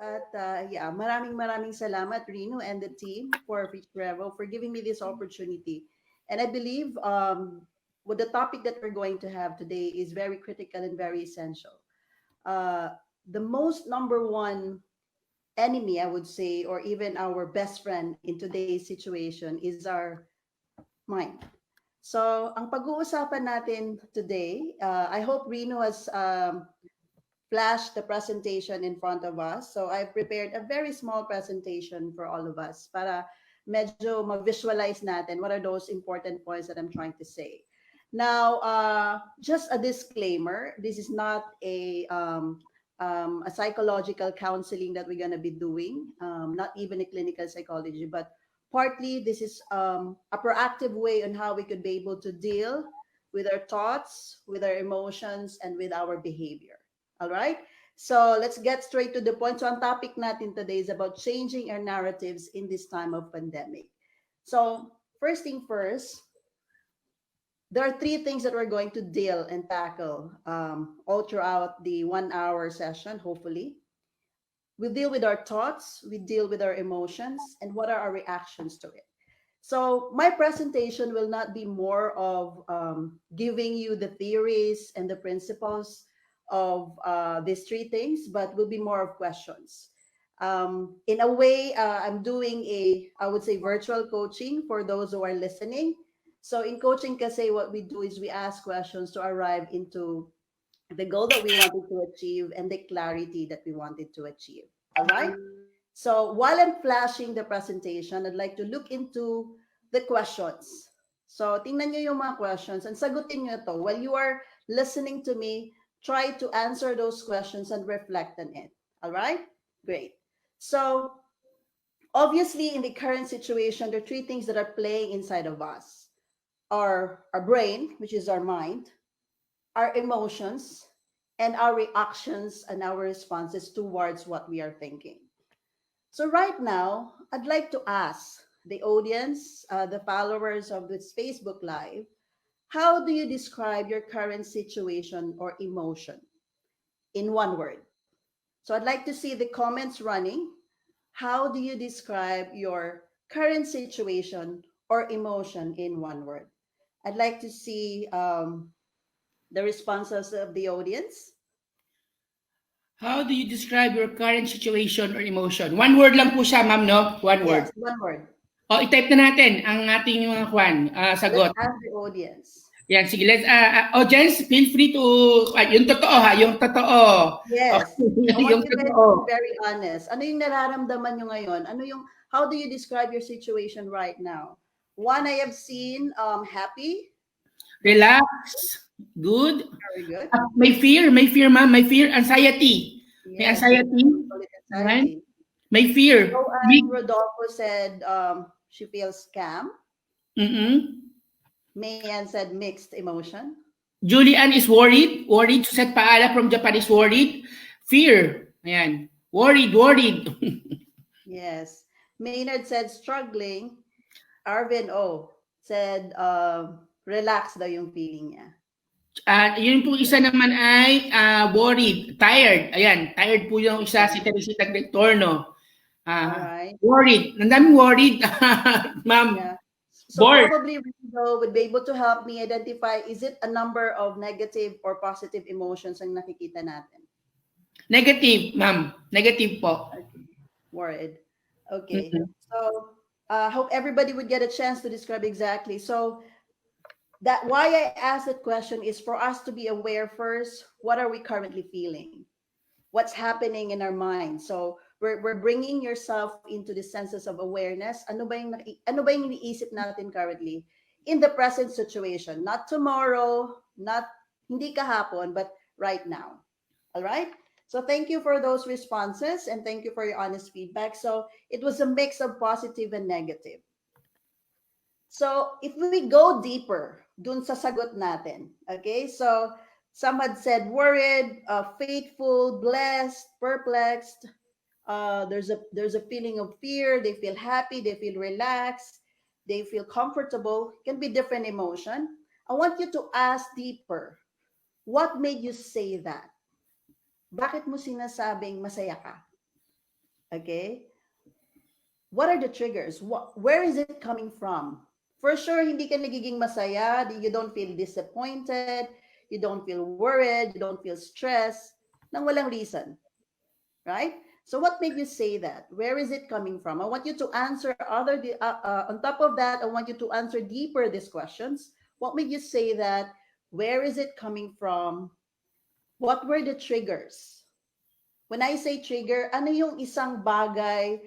At yeah, maraming salamat, Rino and the team for Frich for giving me this opportunity. And I believe with the topic that we're going to have today is very critical and very essential. Uh, the most number one enemy, I would say, or even our best friend in today's situation is our mind. So, ang pag-uusapan natin today, I hope Rino has flash the presentation in front of us. So I prepared a very small presentation for all of us para medyo mag-visualize natin what are those important points that I'm trying to say. Now, just a disclaimer, this is not a psychological counseling that we're going to be doing, not even a clinical psychology, but partly this is a proactive way on how we could be able to deal with our thoughts, with our emotions, and with our behavior. All right. So let's get straight to the point. So ang topic natin today is about changing our narratives in this time of pandemic. So first thing first, there are three things that we're going to deal and tackle all throughout the 1 hour session, hopefully. We deal with our thoughts, we deal with our emotions, and what are our reactions to it. So my presentation will not be more of giving you the theories and the principles of these three things, but will be more of questions. In a way, I'm doing I would say, virtual coaching for those who are listening. So in coaching, kasi what we do is we ask questions to arrive into the goal that we wanted to achieve and the clarity that we wanted to achieve. All right. So while I'm flashing the presentation, I'd like to look into the questions. So tingnan nyo yung mga questions and sagutin nyo to. While you are listening to me, try to answer those questions and reflect on it. All right? Great. So obviously in the current situation, there are three things that are playing inside of us. Our brain, which is our mind, our emotions, and our reactions and our responses towards what we are thinking. So right now, I'd like to ask the audience, the followers of this Facebook Live, how do you describe your current situation or emotion in one word? So I'd like to see the comments running. How do you describe your current situation or emotion in one word? I'd like to see the responses of the audience. How do you describe your current situation or emotion? One word lang po siya, ma'am, no? One word. Yes, one word. O, i-type na natin ang ating mga sagot. Let's ask the audience. Yan, sige. Let's, audience, feel free to, yung totoo ha, yung totoo. Yes. Okay. I want Yung you guys totoo. to be very honest. Ano yung nararamdaman nyo ngayon? How do you describe your situation right now? One, I have seen happy. Relax. Good. Very good. May fear, ma'am. May fear, anxiety. Yes, may anxiety. Right? May fear. So, Rodolfo said she feels scam. Mayan said mixed emotion. Julian is worried. Worried. Suset Paala from Japan is worried. Fear. Ayan. Worried. Yes. Maynard said struggling. Arvin said relax daw yung feeling niya. Yun po isa naman ay worried, tired. Ayan, tired po yung isa si Teresita Grectorno. Alright. Worried. Nandaming worried, ma'am. Yeah. So bored. Probably Rico would be able to help me identify, is it a number of negative or positive emotions ang nakikita natin? Negative, ma'am. Negative po. Okay. Worried. Okay. So I hope everybody would get a chance to describe exactly. So that why I asked that question is for us to be aware first, what are we currently feeling? What's happening in our mind? So we're bringing yourself into the senses of awareness. Ano ba yung iniisip natin currently in the present situation? Not tomorrow, not hindi kahapon, but right now. All right? So thank you for those responses and thank you for your honest feedback. So it was a mix of positive and negative. So if we go deeper, dun sa sagot natin, okay? So some had said worried, faithful, blessed, perplexed. There's a feeling of fear. They feel happy. They feel relaxed. They feel comfortable. It can be different emotion. I want you to ask deeper. What made you say that? Bakit mo sinasabing masaya ka? Okay? What are the triggers? Where is it coming from? For sure, hindi ka nagiging masaya, you don't feel disappointed, you don't feel worried, you don't feel stressed, nang walang reason, right? So what made you say that? Where is it coming from? I want you to answer on top of that, I want you to answer deeper these questions. What made you say that? Where is it coming from? What were the triggers? When I say trigger, ano yung isang bagay,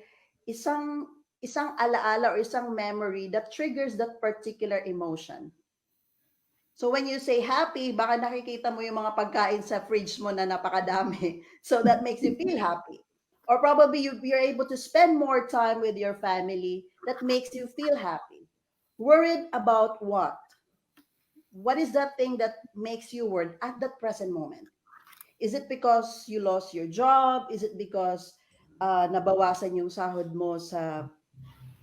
isang isang alaala or isang memory that triggers that particular emotion? So when you say happy, baka nakikita mo yung mga pagkain sa fridge mo na napakadami. So that makes you feel happy. Or probably you're able to spend more time with your family that makes you feel happy. Worried about what? What is that thing that makes you worried at that present moment? Is it because you lost your job? Is it because nabawasan yung sahod mo sa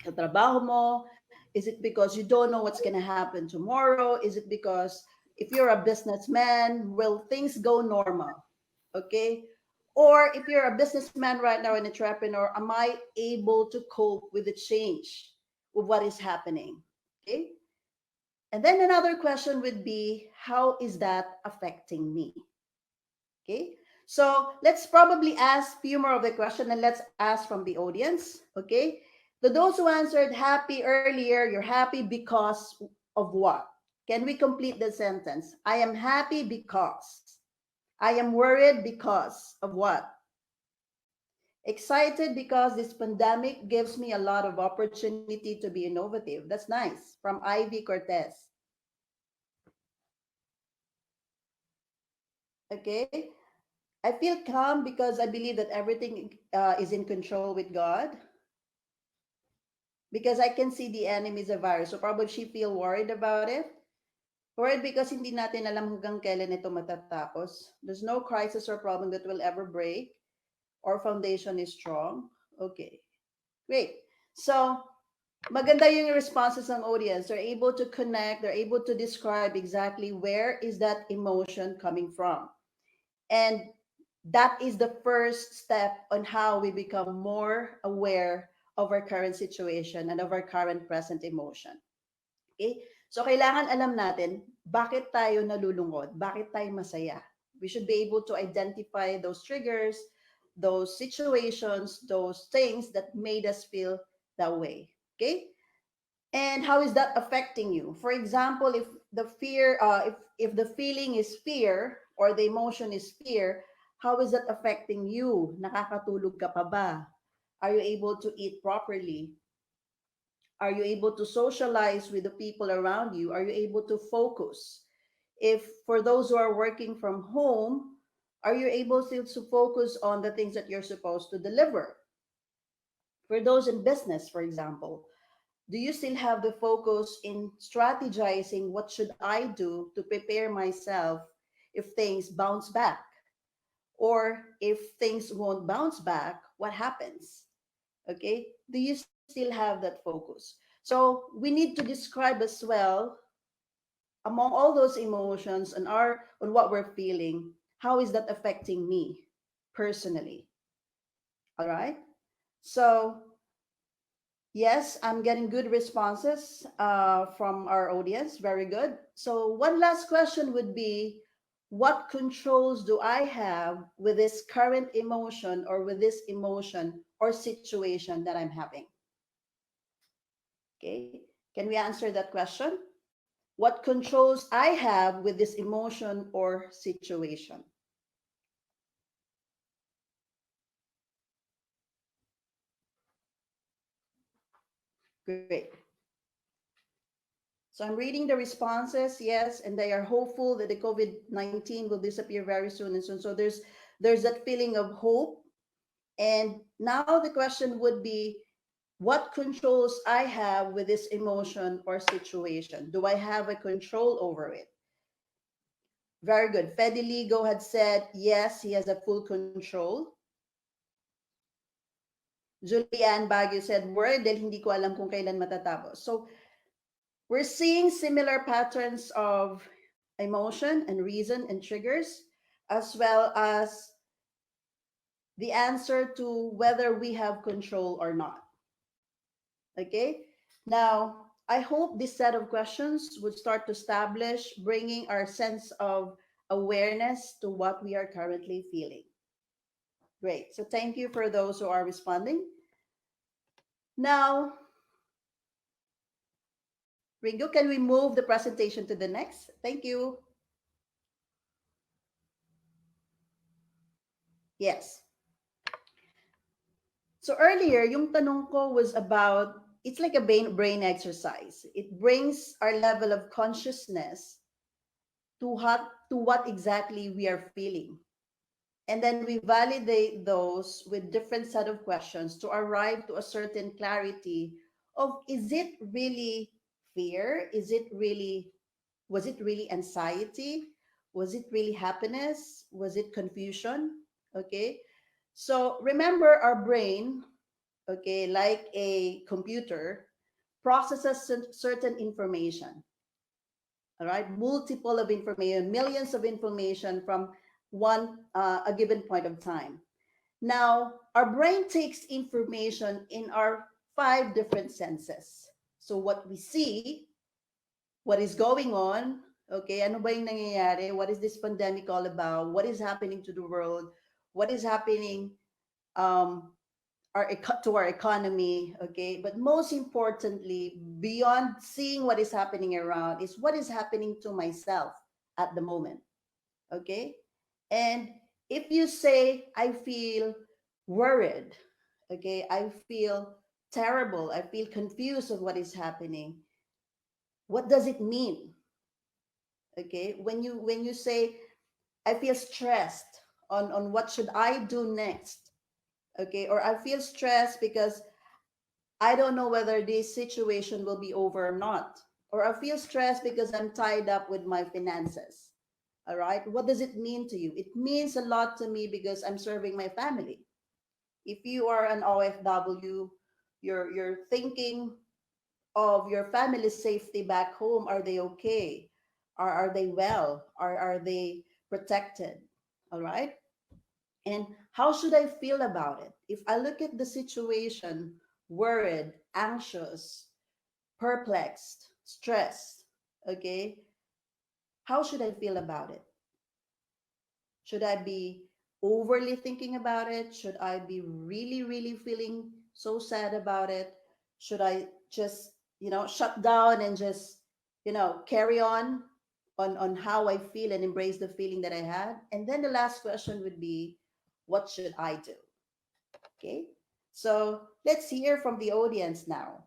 trabaho mo? Is it because you don't know what's going to happen tomorrow? Is it because if you're a businessman, will things go normal? Okay? Or if you're a businessman right now, an entrepreneur, am I able to cope with the change with what is happening? Okay? And then another question would be, how is that affecting me? Okay, so let's probably ask few more of the question and let's ask from the audience. Okay, to those who answered happy earlier, you're happy because of what? Can we complete the sentence? I am happy because. I am worried because of what? Excited because this pandemic gives me a lot of opportunity to be innovative. That's nice. From Ivy Cortez. Okay. I feel calm because I believe that everything is in control with God. Because I can see the enemy is a virus. So probably she feel worried about it. Worried because hindi natin alam hanggang kailan ito matatapos. There's no crisis or problem that will ever break. Our foundation is strong. Okay, great. So maganda yung responses ng audience. They're able to connect. They're able to describe exactly where is that emotion coming from. And that is the first step on how we become more aware of our current situation and of our current present emotion. Okay? So kailangan alam natin bakit tayo nalulungkot, bakit tayo masaya. We should be able to identify those triggers, those situations, those things that made us feel that way. Okay? And how is that affecting you? For example, if the fear if the feeling is fear or the emotion is fear, how is that affecting you? Nakakatulog ka pa ba? Are you able to eat properly? Are you able to socialize with the people around you? Are you able to focus? If for those who are working from home, are you able still to focus on the things that you're supposed to deliver? For those in business, for example, do you still have the focus in strategizing what should I do to prepare myself if things bounce back? Or if things won't bounce back, what happens? Okay, do you still have that focus? So we need to describe as well among all those emotions and our on what we're feeling, how is that affecting me personally? All right, so yes, I'm getting good responses from our audience. Very good. So, one last question would be, what controls do I have with this current emotion or with this emotion or situation that I'm having? Okay. Can we answer that question? What controls I have with this emotion or situation? Great. So I'm reading the responses, yes, and they are hopeful that the COVID-19 will disappear very soon and soon. So there's that feeling of hope. And now the question would be, what controls I have with this emotion or situation? Do I have a control over it? Very good. Fedeligo had said, yes, he has a full control. Julianne Baguio said, word, dahil hindi ko alam kung kailan matatapos. So we're seeing similar patterns of emotion and reason and triggers, as well as the answer to whether we have control or not. Okay? Now, I hope this set of questions would start to establish bringing our sense of awareness to what we are currently feeling. Great. So thank you for those who are responding. Now, Ringo, can we move the presentation to the next? Thank you. Yes. So earlier, yung tanong ko was about, it's like a brain exercise. It brings our level of consciousness to what exactly we are feeling. And then we validate those with different set of questions to arrive to a certain clarity of, is it really fear? Was it really anxiety? Was it really happiness? Was it confusion? Okay. So remember, our brain, okay, like a computer, processes certain information, all right, multiple of information, millions of information from a given point of time. Now, our brain takes information in our five different senses. So what we see, what is going on, okay, ano ba yung nangyayari? What is this pandemic all about? What is happening to the world? What is happening um, to our economy, okay? But most importantly, beyond seeing what is happening around, is what is happening to myself at the moment, okay? And if you say, I feel worried, okay, I feel terrible, I feel confused of what is happening, what does it mean? Okay, when you say, I feel stressed on what should I do next, okay, or I feel stressed because I don't know whether this situation will be over or not. Or I feel stressed because I'm tied up with my finances. All right. What does it mean to you? It means a lot to me because I'm serving my family. If you are an OFW, you're thinking of your family's safety back home. Are they okay? Are they well? Are they protected? All right. And how should I feel about it? If I look at the situation worried, anxious, perplexed, stressed, okay, how should I feel about it? Should I be overly thinking about it? Should I be really, really feeling so sad about it? Should I just, shut down and just, carry on how I feel and embrace the feeling that I had? And then the last question would be, what should I do? Okay. So let's hear from the audience now.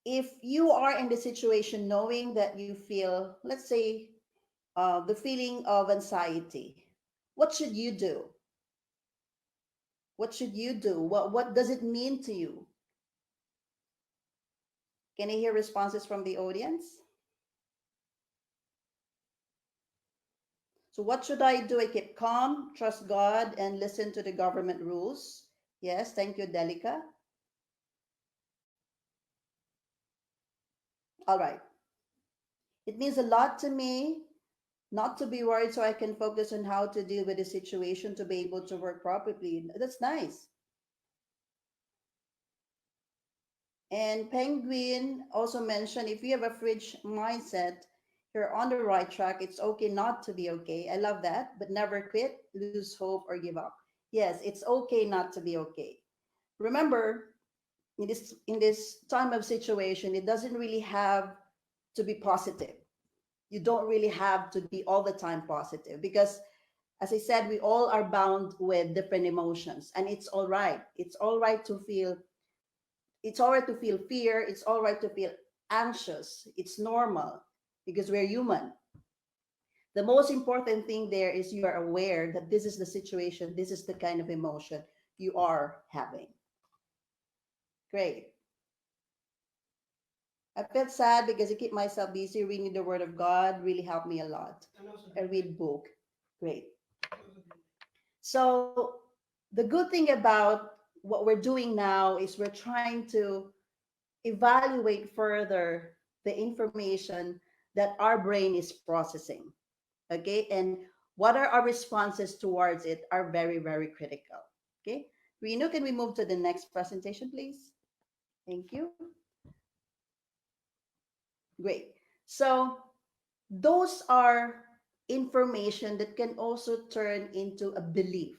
If you are in the situation knowing that you feel, let's say, the feeling of anxiety, what should you do? What should you do? What does it mean to you? Can I hear responses from the audience? So what should I do? I keep calm, trust God, and listen to the government rules. Yes, thank you, Delica. All right. It means a lot to me not to be worried so I can focus on how to deal with the situation to be able to work properly. That's nice. And Penguin also mentioned, if you have a fridge mindset, you're on the right track. It's okay not to be okay. I love that, but never quit, lose hope, or give up. Yes, it's okay not to be okay. Remember, in this time of situation, it doesn't really have to be positive. You don't really have to be all the time positive because, as I said, we all are bound with different emotions, and it's all right. It's all right to feel. It's all right to feel fear. It's all right to feel anxious. It's normal because we're human. The most important thing there is you are aware that this is the situation, this is the kind of emotion you are having. Great. I felt sad because I keep myself busy reading the Word of God. Really helped me a lot. I read book. Great. So the good thing about what we're doing now is we're trying to evaluate further the information that our brain is processing. Okay. And what are our responses towards it are very, very critical. Okay. Reno, can we move to the next presentation, please? Thank you. Great. So those are information that can also turn into a belief.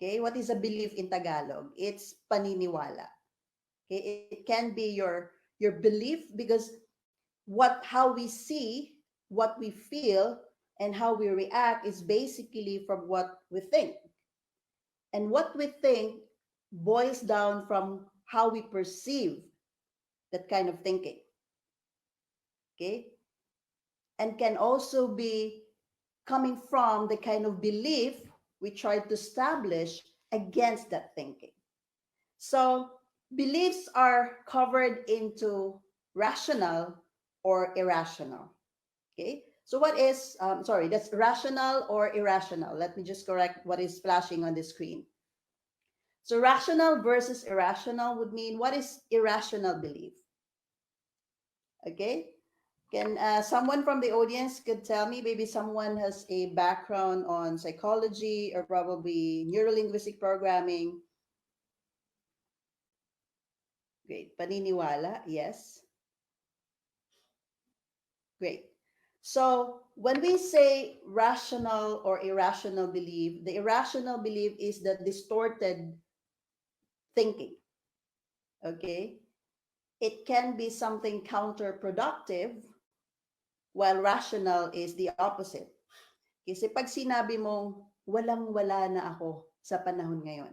Okay. What is a belief in Tagalog? It's paniniwala. Okay. It can be your belief because how we see, what we feel, and how we react is basically from what we think. And what we think boils down from how we perceive that kind of thinking. Okay. And can also be coming from the kind of belief we try to establish against that thinking. So beliefs are covered into rational or irrational. Okay. So what is, sorry, that's rational or irrational. Let me just correct what is flashing on the screen. So rational versus irrational would mean, what is irrational belief? Okay. Can someone from the audience could tell me, maybe someone has a background on psychology or probably neurolinguistic programming. Great. Paniniwala, yes. Great. So when we say rational or irrational belief, the irrational belief is the distorted thinking. Okay? It can be something counterproductive, while rational is the opposite. Kasi pag sinabi mong walang-wala na ako sa panahon ngayon,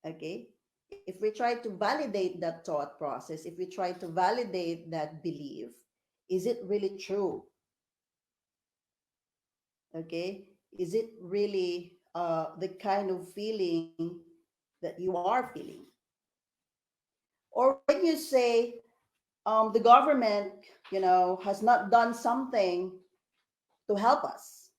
okay? If we try to validate that thought process, if we try to validate that belief, is it really true? Okay? Is it really the kind of feeling that you are feeling? Or when you say the government, has not done something to help us.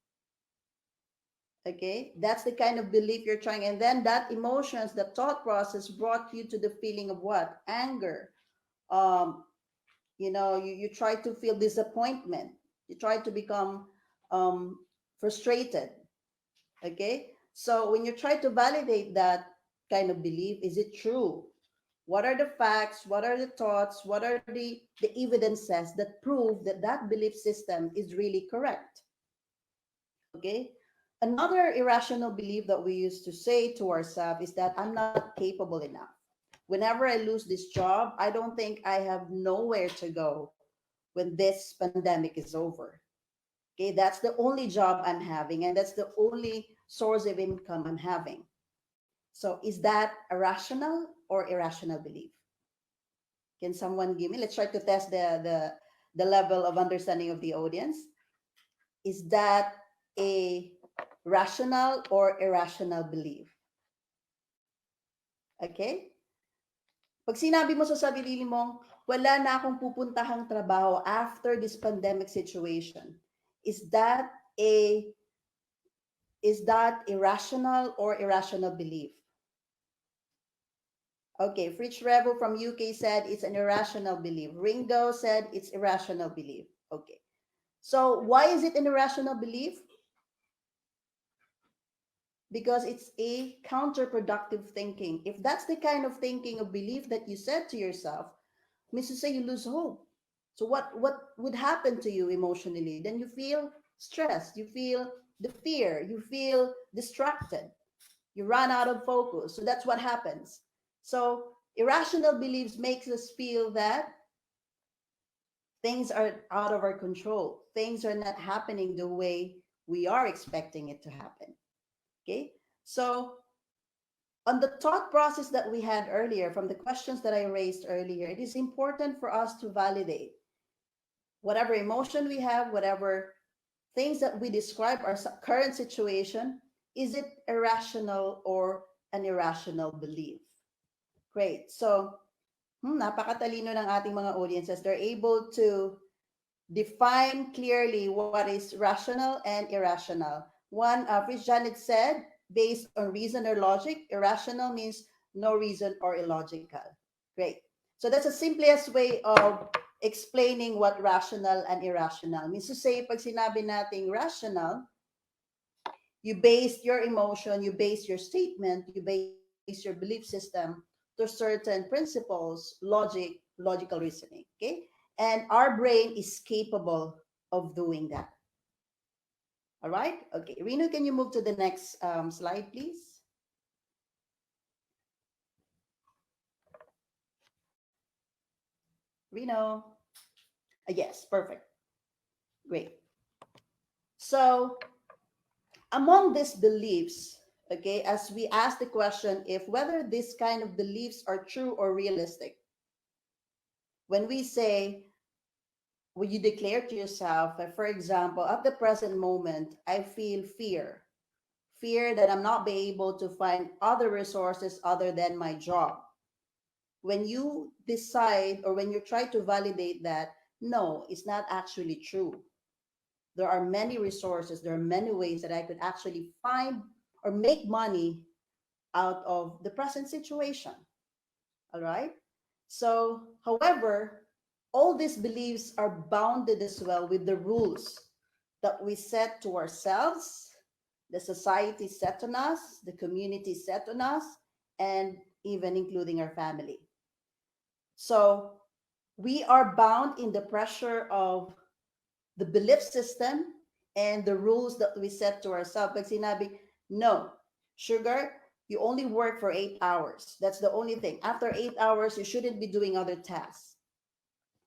Okay, that's the kind of belief you're trying, and then that emotions, the thought process brought you to the feeling of what? Anger. Um, you try to feel disappointment. You try to become frustrated. Okay, so when you try to validate that kind of belief, is it true? What are the facts? What are the thoughts? What are the evidences that prove that that belief system is really correct? Okay. Another irrational belief that we used to say to ourselves is that I'm not capable enough. Whenever I lose this job, I don't think I have nowhere to go when this pandemic is over. Okay, that's the only job I'm having, and that's the only source of income I'm having. So, is that a rational or irrational belief? Can someone give me? Let's try to test the level of understanding of the audience. Is that a rational or irrational belief? Okay? Pag sinabi mo sa sarili mo, wala na akong pupuntahang trabaho after this pandemic situation, is that a rational or irrational belief? Okay, Frich Revo from UK said it's an irrational belief. Ringo said it's irrational belief. Okay. So why is it an irrational belief? Because it's a counterproductive thinking. If that's the kind of thinking or belief that you said to yourself, means to say you lose hope. So what would happen to you emotionally? Then you feel stressed, you feel the fear, you feel distracted, you run out of focus. So that's what happens. So irrational beliefs makes us feel that things are out of our control. Things are not happening the way we are expecting it to happen. Okay? So on the thought process that we had earlier, from the questions that I raised earlier, it is important for us to validate whatever emotion we have, whatever things that we describe our current situation, is it irrational or an irrational belief? Great. So, napakatalino ng ating mga audiences. They're able to define clearly what is rational and irrational. One, Frich Janet said, based on reason or logic. Irrational means no reason or illogical. Great. So that's the simplest way of explaining what rational and irrational means. To say, pag sinabi nating rational, you base your emotion, you base your statement, you base your belief system to certain principles, logical reasoning. Okay. And our brain is capable of doing that. All right. Okay. Reno, can you move to the next slide, please? Reno. Yes, perfect. Great. So, among these beliefs, okay, as we ask the question if whether these kind of beliefs are true or realistic, when we say, when you declare to yourself, for example, at the present moment, I feel fear that I'm not be able to find other resources other than my job. When you decide or when you try to validate that, no, it's not actually true. There are many resources, there are many ways that I could actually find or make money out of the present situation. All right. So, however, all these beliefs are bounded as well with the rules that we set to ourselves, the society set on us, the community set on us, and even including our family. So, we are bound in the pressure of the belief system and the rules that we set to ourselves. Pag sinabi, no, sugar, you only work for 8 hours. That's the only thing. After 8 hours, you shouldn't be doing other tasks.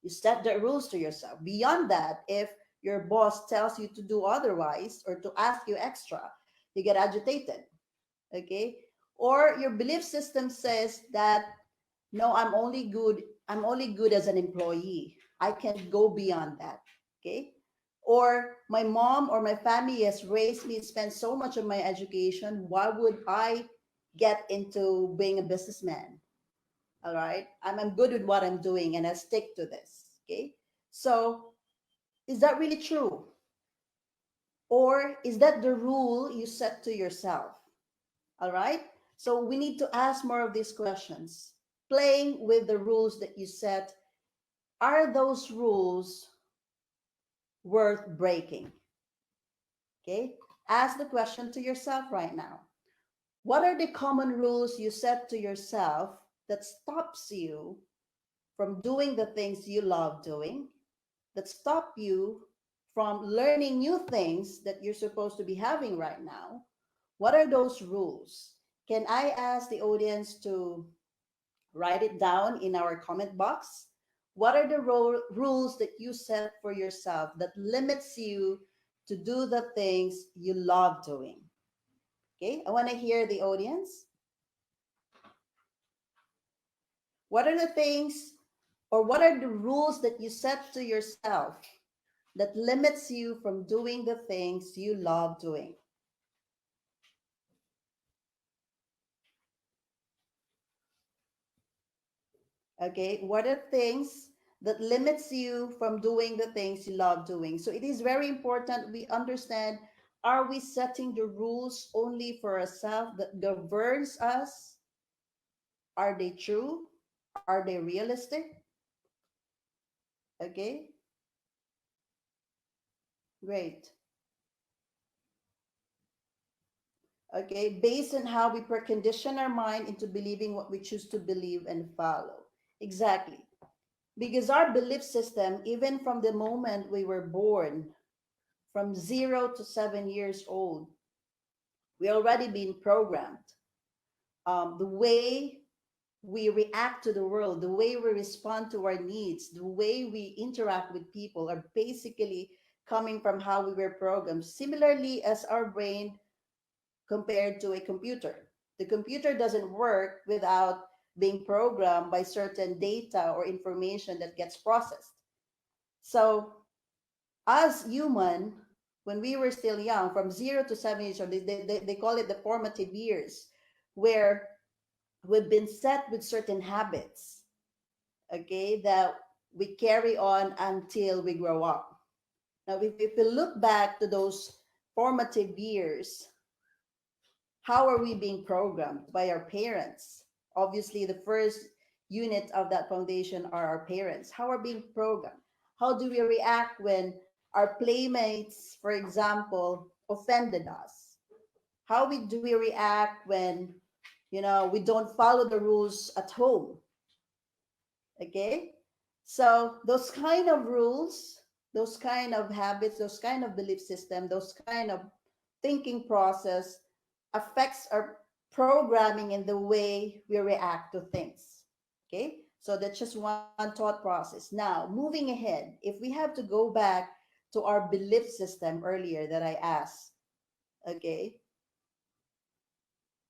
You set the rules to yourself. Beyond that, if your boss tells you to do otherwise or to ask you extra, you get agitated. Okay? Or your belief system says that no, I'm only good as an employee. I can't go beyond that. Okay? Or my mom or my family has raised me, spent so much of my education. Why would I get into being a businessman? All right. I'm good with what I'm doing and I stick to this. Okay. So is that really true? Or is that the rule you set to yourself? All right. So we need to ask more of these questions. Playing with the rules that you set, are those rules worth breaking? Okay. Ask the question to yourself right now. What are the common rules you set to yourself that stops you from doing the things you love doing, that stop you from learning new things that you're supposed to be having right now? What are those rules? Can I ask the audience to write it down in our comment box? What are the rules that you set for yourself that limits you to do the things you love doing? Okay, I want to hear the audience. What are the things or what are the rules that you set to yourself that limits you from doing the things you love doing? Okay, what are things that limits you from doing the things you love doing? So it is very important we understand, are we setting the rules only for ourselves that governs us? Are they true? Are they realistic? Okay, great. Okay, based on how we precondition our mind into believing what we choose to believe and follow. Exactly. Because our belief system, even from the moment we were born, from 0 to 7 years old, we already been programmed. The way we react to the world, the way we respond to our needs, the way we interact with people are basically coming from how we were programmed. Similarly, as our brain compared to a computer. The computer doesn't work without being programmed by certain data or information that gets processed. So, as human, when we were still young, from 0 to 7 years old, they call it the formative years, where we've been set with certain habits, okay, that we carry on until we grow up. Now, if we look back to those formative years, how are we being programmed by our parents? Obviously, the first unit of that foundation are our parents. How are being programmed? How do we react when our playmates, for example, offended us? How do we react when, we don't follow the rules at home? Okay? So those kind of rules, those kind of habits, those kind of belief system, those kind of thinking process affects our programming in the way we react to things. Okay? So that's just one thought process. Now, moving ahead, if we have to go back to our belief system earlier that I asked, okay,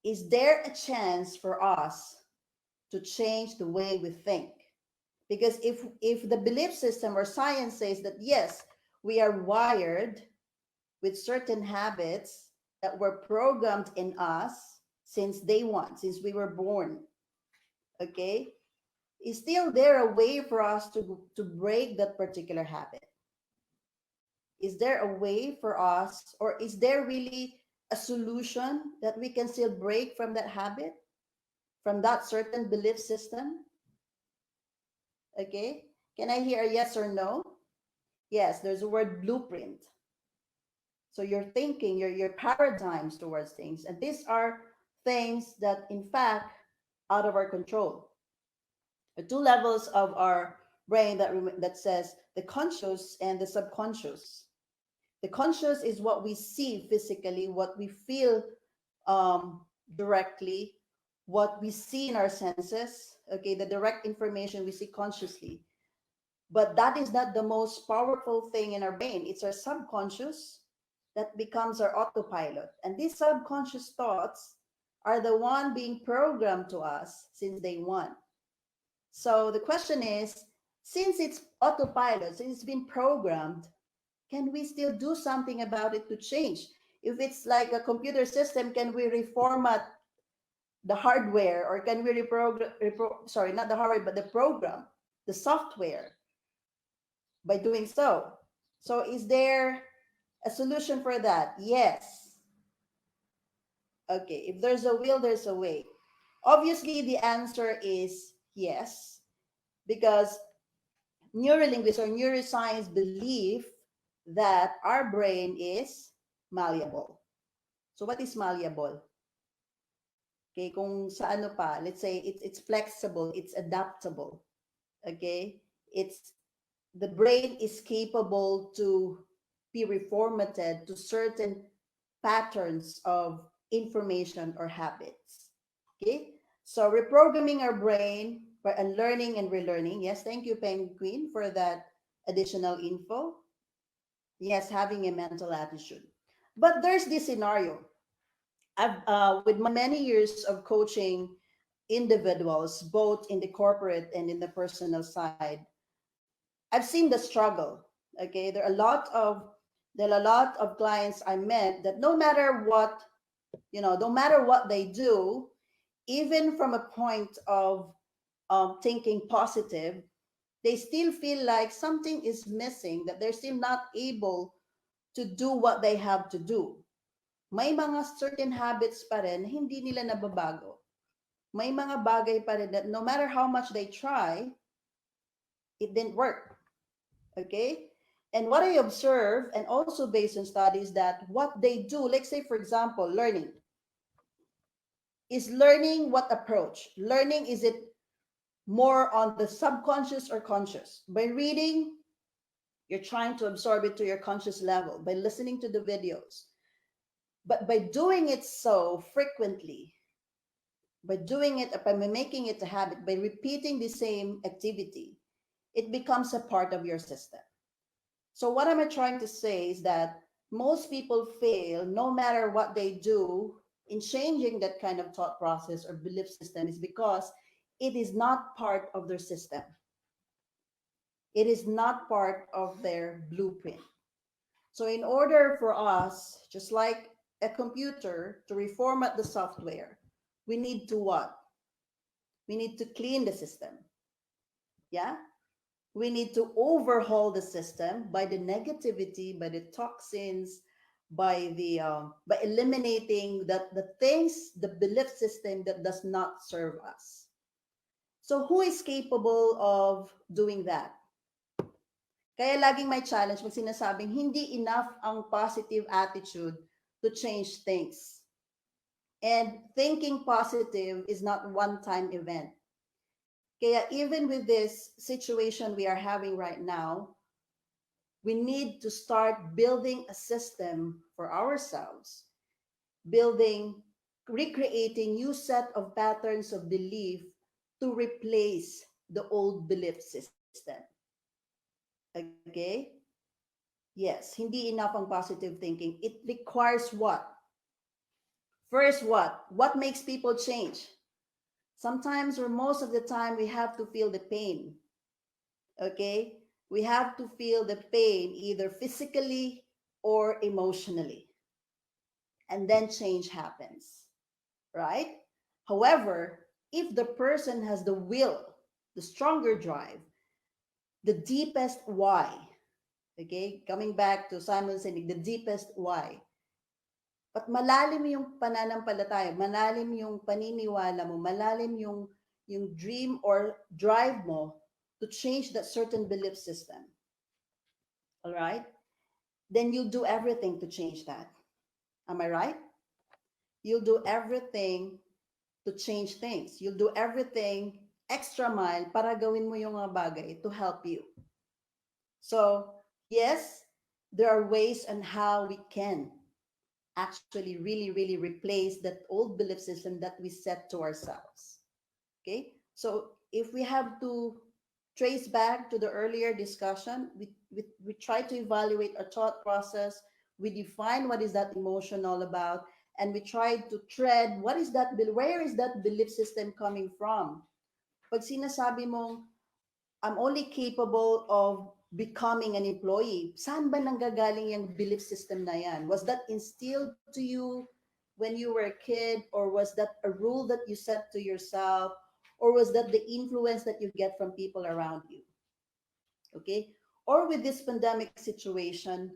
is there a chance for us to change the way we think? Because if the belief system or science says that yes, we are wired with certain habits that were programmed in us since day one, since we were born, okay, is still there a way for us to break that particular habit? Is there a way for us, or is there really a solution that we can still break from that habit, from that certain belief system? Okay, can I hear a yes or no? Yes, there's a word blueprint. So your thinking, your paradigms towards things, and these are things that in fact out of our control. The two levels of our brain that says the conscious and the subconscious. The conscious is what we see physically, what we feel directly, what we see in our senses. Okay, the direct information we see consciously. But that is not the most powerful thing in our brain. It's our subconscious that becomes our autopilot. And these subconscious thoughts are the one being programmed to us since day one. So the question is, since it's autopilot, since it's been programmed, can we still do something about it to change? If it's like a computer system, can we reformat the hardware, or can we sorry, not the hardware, but the program, the software, by doing so? So is there a solution for that? Yes. Okay, if there's a will, there's a way. Obviously, the answer is yes, because neurolinguists or neuroscience believe that our brain is malleable. So what is malleable? Okay, kung sa ano pa, let's say it's flexible, it's adaptable. Okay, it's the brain is capable to be reformatted to certain patterns of information or habits. Okay, so reprogramming our brain by unlearning and relearning. Yes, thank you, Penguin, for that additional info. Yes, having a mental attitude. But there's this scenario. With my many years of coaching individuals, both in the corporate and in the personal side, I've seen the struggle. Okay, there are a lot of clients I met that no matter what, no matter what they do, even from a point of thinking positive, they still feel like something is missing, that they're still not able to do what they have to do. May mga certain habits pa rin hindi nila nababago. May mga bagay pa rin that no matter how much they try, it didn't work. Okay? And what I observe, and also based on studies, that what they do, let's say, for example, learning. Is learning what approach? Learning, is it more on the subconscious or conscious? By reading, you're trying to absorb it to your conscious level. By listening to the videos. But by doing it so frequently, by making it a habit, by repeating the same activity, it becomes a part of your system. So what am I trying to say is that most people fail no matter what they do in changing that kind of thought process or belief system, is because it is not part of their system. It is not part of their blueprint. So in order for us, just like a computer, to reformat the software, we need to what? We need to clean the system. Yeah? We need to overhaul the system by the negativity, by the toxins, by eliminating the things, the belief system that does not serve us. So who is capable of doing that? Kaya laging may challenge pag sinasabing hindi enough ang positive attitude to change things. And thinking positive is not one-time event. Kaya even with this situation we are having right now, we need to start building a system for ourselves, building, recreating new set of patterns of belief to replace the old belief system. Okay? Yes, hindi enough ang positive thinking. It requires what? First, what? What makes people change? Sometimes or most of the time, we have to feel the pain. Okay? We have to feel the pain either physically or emotionally. And then change happens. Right? However, if the person has the will, the stronger drive, the deepest why, okay, coming back to Simon Sinek, the deepest why, at malalim yung pananampalataya, malalim yung paniniwala mo, malalim yung dream or drive mo to change that certain belief system. All right? Then you'll do everything to change that. Am I right? You'll do everything to change things. You'll do everything extra mile para gawin mo yung mga bagay to help you. So, yes, there are ways on how we can actually really replace that old belief system that we set to ourselves. Okay? So, if we have to trace back to the earlier discussion, we try to evaluate our thought process, we define what is that emotion all about, and we try to tread what is that, where is that belief system coming from? Pag sinasabi mong, I'm only capable of becoming an employee, saan ba nanggagaling yung belief system na yan? Was that instilled to you when you were a kid, or was that a rule that you set to yourself, or was that the influence that you get from people around you? Okay? Or with this pandemic situation,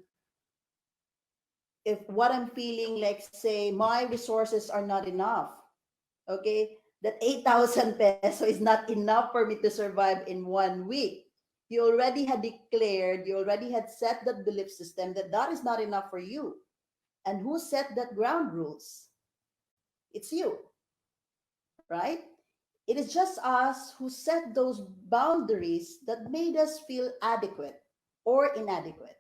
if what I'm feeling, like say, my resources are not enough, okay, that 8,000 peso is not enough for me to survive in 1 week. You already had declared, you already had set that belief system that that is not enough for you. And who set that ground rules? It's you, right? It is just us who set those boundaries that made us feel adequate or inadequate.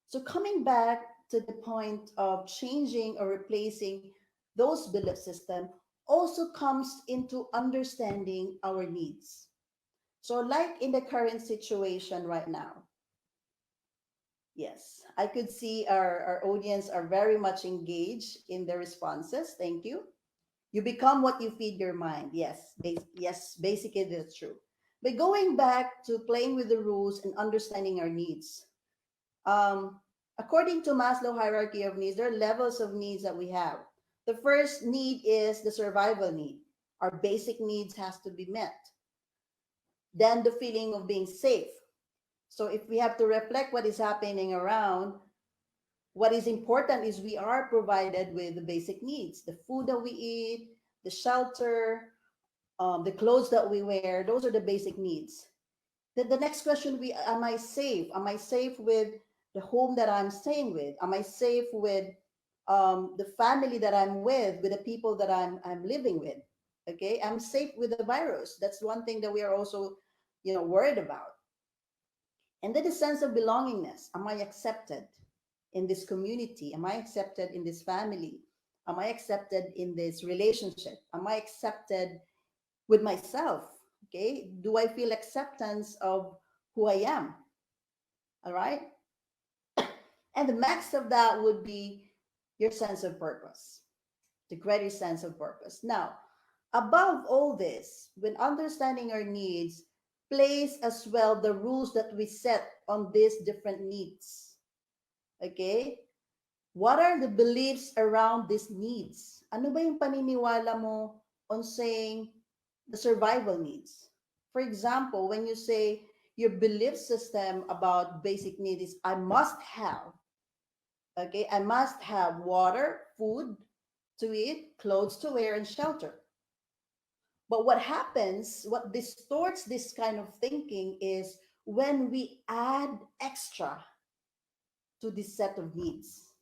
So, coming back to the point of changing or replacing those belief system also comes into understanding our needs. So, like in the current situation right now, yes, I could see our audience are very much engaged in the responses. Thank you. You become what you feed your mind. Yes, yes, basically that's true. But going back to playing with the rules and understanding our needs, um, according to Maslow hierarchy of needs, there are levels of needs that we have. The first need is the survival need. Our basic needs has to be met. Then the feeling of being safe. So if we have to reflect what is happening around, what is important is we are provided with the basic needs, the food that we eat, the shelter, the clothes that we wear. Those are the basic needs. Then the next question, we am I safe? Am I safe with the home that I'm staying with? Am I safe with the family that I'm with the people that I'm living with? Okay, I'm safe with the virus. That's one thing that we are also, worried about. And then the sense of belongingness. Am I accepted in this community? Am I accepted in this family? Am I accepted in this relationship? Am I accepted with myself? Okay, do I feel acceptance of who I am? All right. And the max of that would be your sense of purpose, the greater sense of purpose. Now, above all this, when understanding our needs, place as well the rules that we set on these different needs. Okay? What are the beliefs around these needs? Ano ba yung paniniwala mo on saying the survival needs? For example, when you say your belief system about basic needs is I must have, okay, I must have water, food to eat, clothes to wear, and shelter. But what happens, what distorts this kind of thinking is when we add extra to this set of needs.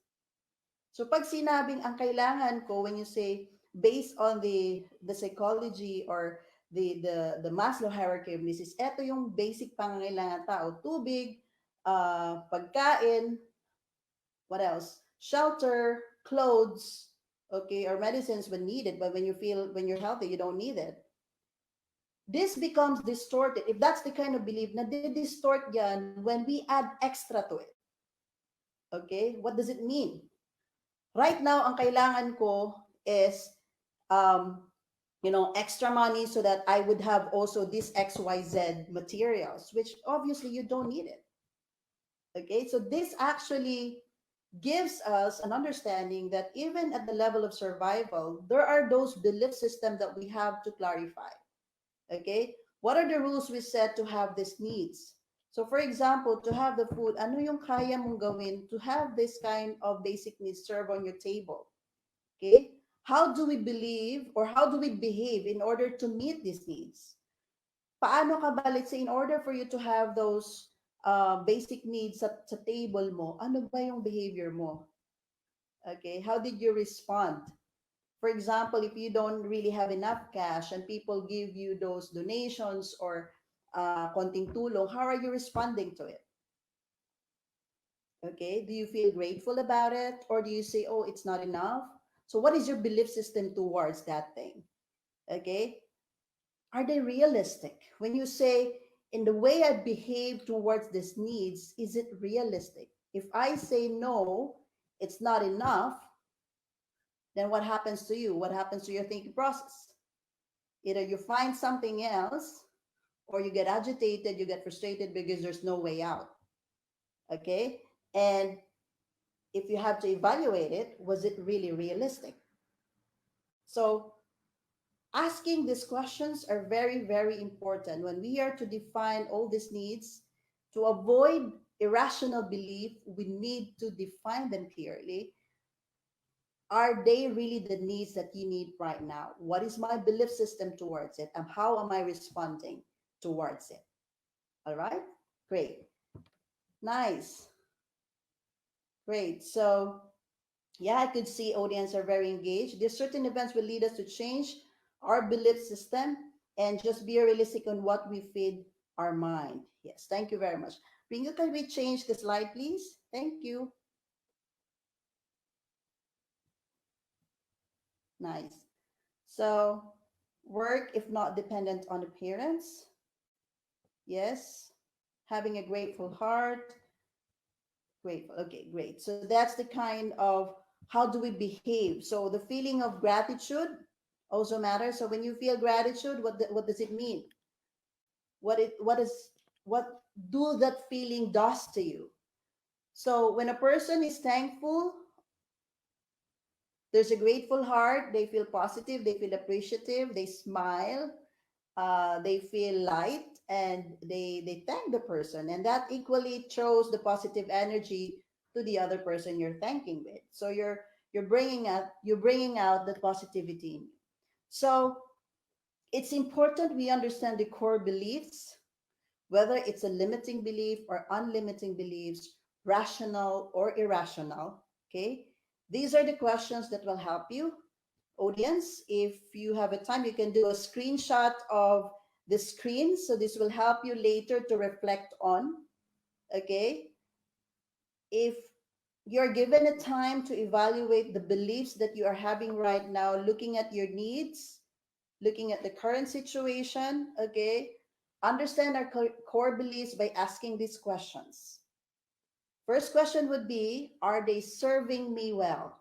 So pag sinabing ang kailangan ko, when you say based on the psychology or the Maslow hierarchy of needs, is eto yung basic pangangailangan tao: tubig, pagkain, what else? Shelter, clothes, okay, or medicines when needed, but when you're healthy, you don't need it. This becomes distorted. If that's the kind of belief, na distort yan when we add extra to it. Okay? What does it mean? Right now, ang kailangan ko is, um, extra money so that I would have also this XYZ materials, which obviously you don't need it. Okay? So this actually gives us an understanding that even at the level of survival, there are those belief systems that we have to clarify. Okay? What are the rules we set to have these needs? So for example, to have the food, ano yung kaya mong gawin to have this kind of basic needs served on your table? Okay? How do we believe or how do we behave in order to meet these needs? Paano ka ba, let's say, in order for you to have those basic needs sa table mo, ano ba yung behavior mo? Okay? How did you respond? For example, if you don't really have enough cash and people give you those donations or konting tulong, how are you responding to it? Okay, do you feel grateful about it, or do you say, oh, it's not enough? So what is your belief system towards that thing? Okay, are they realistic? When you say, in the way I behave towards these needs, is it realistic? If I say no, it's not enough, then what happens to you? What happens to your thinking process? Either you find something else, or you get agitated, you get frustrated because there's no way out. Okay? And if you have to evaluate it, was it really realistic? So, asking these questions are very, very important when we are to define all these needs. To avoid irrational belief, we need to define them clearly. Are they really the needs that you need right now? What is my belief system towards it? And how am I responding towards it? All right? Great. Nice. Great. So, yeah, I could see audience are very engaged. There's certain events will lead us to change our belief system and just be realistic on what we feed our mind. Yes, thank you very much. Ringo, can we change the slide, please? Thank you. Nice. So, work if not dependent on the parents. Yes. Having a grateful heart. Grateful. Okay, great. So that's the kind of how do we behave. So the feeling of gratitude also matters. So when you feel gratitude, what does it mean? What do that feeling does to you? So when a person is thankful, there's a grateful heart, they feel positive, they feel appreciative, they smile, they feel light, and they thank the person, and that equally throws the positive energy to the other person you're thanking with. So you're bringing out the positivity in you. So it's important we understand the core beliefs, whether it's a limiting belief or unlimiting beliefs, rational or irrational. Okay, these are the questions that will help you. Audience, if you have a time, you can do a screenshot of the screen. So this will help you later to reflect on. Okay. If you're given a time to evaluate the beliefs that you are having right now, looking at your needs, looking at the current situation, okay, understand our core beliefs by asking these questions. First question would be, are they serving me well?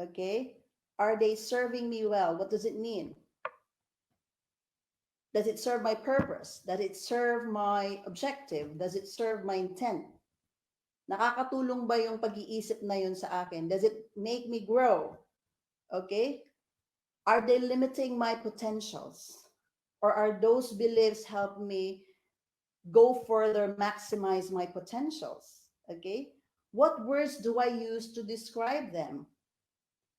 Okay. Are they serving me well? What does it mean? Does it serve my purpose? Does it serve my objective? Does it serve my intent? Nakakatulong ba yung pag-iisip na yun sa akin? Does it make me grow? Okay? Are they limiting my potentials? Or are those beliefs help me go further, maximize my potentials? Okay? What words do I use to describe them?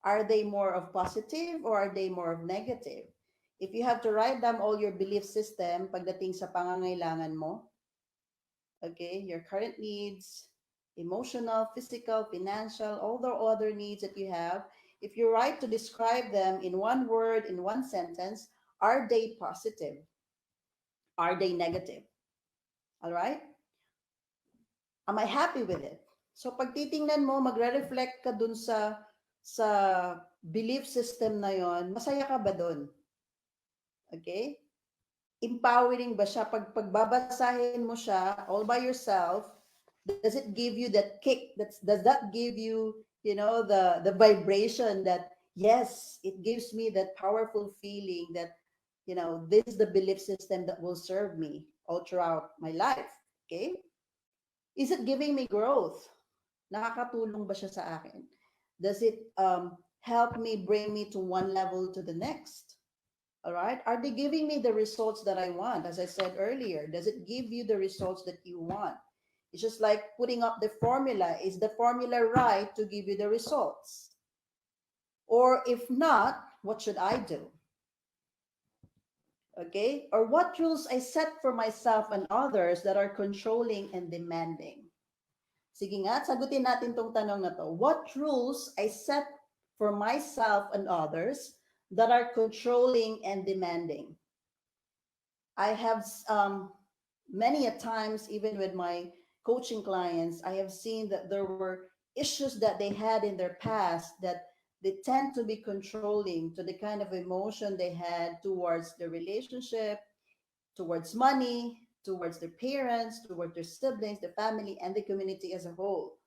Are they more of positive or are they more of negative? If you have to write down all your belief system pagdating sa pangangailangan mo, okay, your current needs, emotional, physical, financial, all the other needs that you have, if you write to describe them in one word, in one sentence, are they positive? Are they negative? All right? Am I happy with it? So pag titingnan mo, magre-reflect ka dun sa belief system na yon, masaya ka ba dun? Okay? Empowering ba siya? Pagbabasahin mo siya all by yourself, does it give you that kick? Does that give you, the vibration that, yes, it gives me that powerful feeling that, this is the belief system that will serve me all throughout my life. Okay? Is it giving me growth? Nakakatulong ba siya sa akin? Does it help me bring me to one level to the next? All right. Are they giving me the results that I want? As I said earlier, does it give you the results that you want? It's just like putting up the formula. Is the formula right to give you the results? Or if not, what should I do? Okay. Or what rules I set for myself and others that are controlling and demanding? Sige nga, sagutin natin tong tanong na to. What rules I set for myself and others that are controlling and demanding? I have many a times, even with my coaching clients, I have seen that there were issues that they had in their past that they tend to be controlling to the kind of emotion they had towards the relationship, towards money, towards their parents, towards their siblings, the family, and the community as a whole.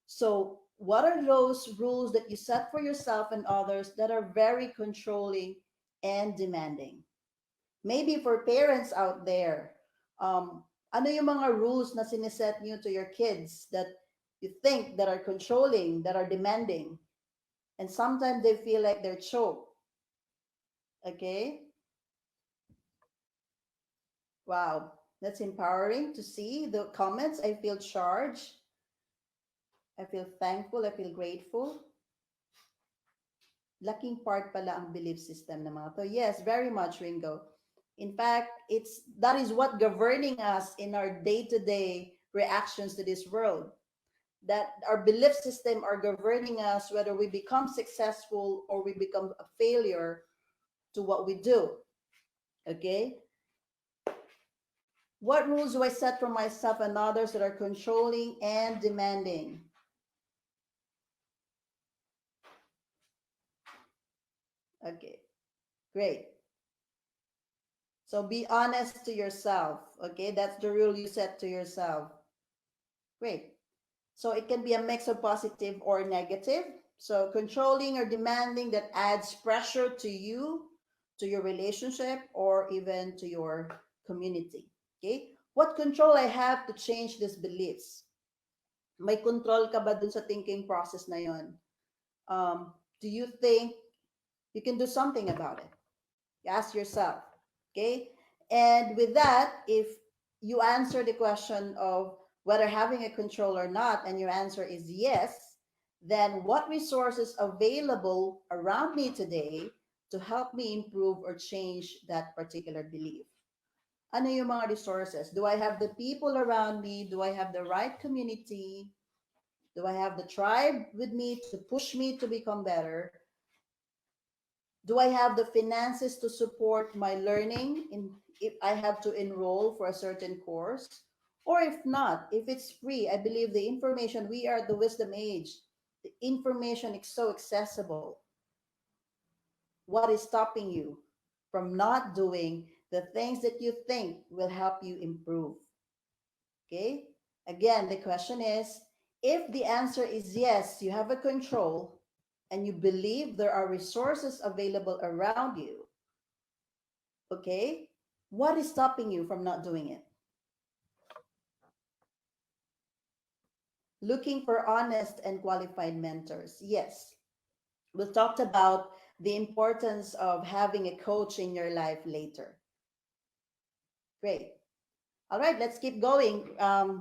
So, what are those rules that you set for yourself and others that are very controlling and demanding? Maybe for parents out there, ano yung mga rules na siniset niyo to your kids that you think that are controlling, that are demanding, and sometimes they feel like they're choked. Okay? Wow, that's empowering to see the comments. I feel charged. I feel thankful. I feel grateful. Laking part pala ang belief system ng mga to. Yes, very much, Ringo. In fact, that is what governing us in our day-to-day reactions to this world. That our belief system are governing us whether we become successful or we become a failure to what we do. Okay? What rules do I set for myself and others that are controlling and demanding? Okay, great. So be honest to yourself. Okay, that's the rule you set to yourself. Great. So it can be a mix of positive or negative. So controlling or demanding that adds pressure to you, to your relationship, or even to your community. Okay? What control I have to change these beliefs? May control ka ba dun sa thinking process na yon? Do you think you can do something about it? You ask yourself. Okay? And with that, if you answer the question of whether having a control or not, and your answer is yes, then what resources available around me today to help me improve or change that particular belief? Ano yung mga resources? Do I have the people around me? Do I have the right community? Do I have the tribe with me to push me to become better? Do I have the finances to support my learning if I have to enroll for a certain course? Or if not, if it's free, I believe the information, we are at the wisdom age. The information is so accessible. What is stopping you from not doing the things that you think will help you improve? Okay? Again, the question is, if the answer is yes, you have a control and you believe there are resources available around you, okay, what is stopping you from not doing it? Looking for honest and qualified mentors. Yes, we talked about the importance of having a coach in your life later. Great. All right, let's keep going.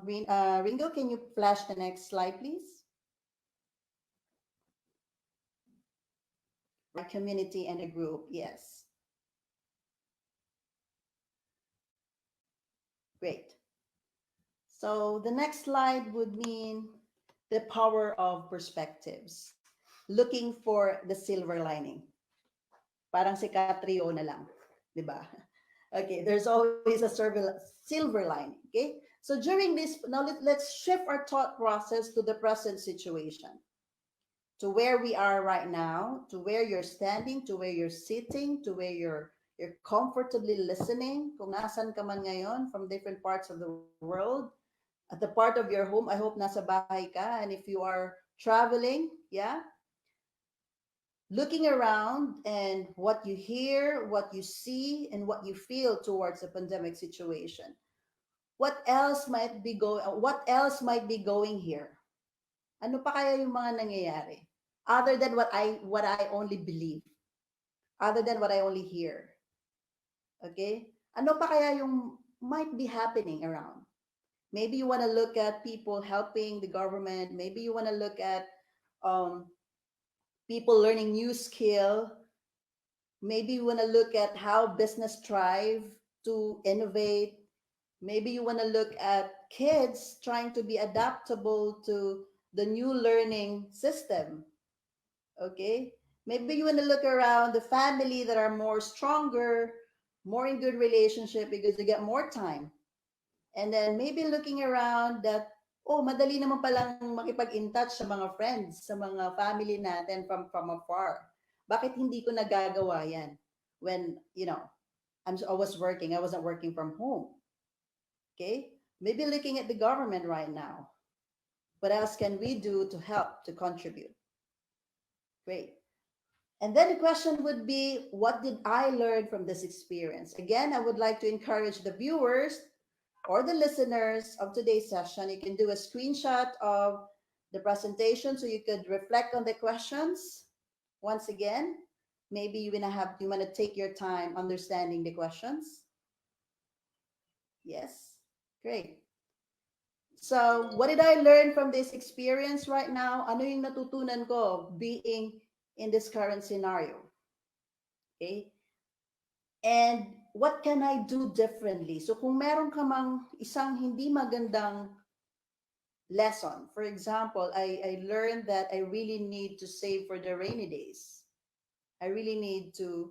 Ringo, can you flash the next slide, please? right? Community and a group. Yes. Great. So the next slide would mean the power of perspectives. Looking for the silver lining. Parang si Catrio na lang, 'di ba? Okay, there's always a silver lining, okay? So during this, now let's shift our thought process to the present situation, to where we are right now, to where you're standing, to where you're sitting, to where you're comfortably listening. Kung nasan ka man ngayon from different parts of the world, at the part of your home, I hope nasa bahay ka. And if you are traveling, yeah, looking around and what you hear, what you see, and what you feel towards the pandemic situation. What else might be going here? Ano pa kaya yung mga nangyayari? Other than what I only believe, other than what I only hear. Okay? Ano pa kaya yung might be happening around? Maybe you want to look at people helping the government. Maybe you want to look at um, people learning new skill. Maybe you want to look at how business thrive to innovate. Maybe you want to look at kids trying to be adaptable to the new learning system. Okay. Maybe you want to look around the family that are more stronger, more in good relationship because they get more time. And then maybe looking around that, oh, madali naman palang makipag-in touch sa mga friends, sa mga family natin from afar. Bakit hindi ko nagagawa yan? When, I was working, I wasn't working from home. Okay? Maybe looking at the government right now. What else can we do to help, to contribute? Great. And then the question would be, what did I learn from this experience? Again, I would like to encourage the viewers or the listeners of today's session. You can do a screenshot of the presentation so you could reflect on the questions. Once again, maybe you want to take your time understanding the questions. Yes, great. So, what did I learn from this experience right now? Ano yung natutunan ko being in this current scenario? Okay? And what can I do differently? So, kung meron ka mang isang hindi magandang lesson, for example, I learned that I really need to save for the rainy days. I really need to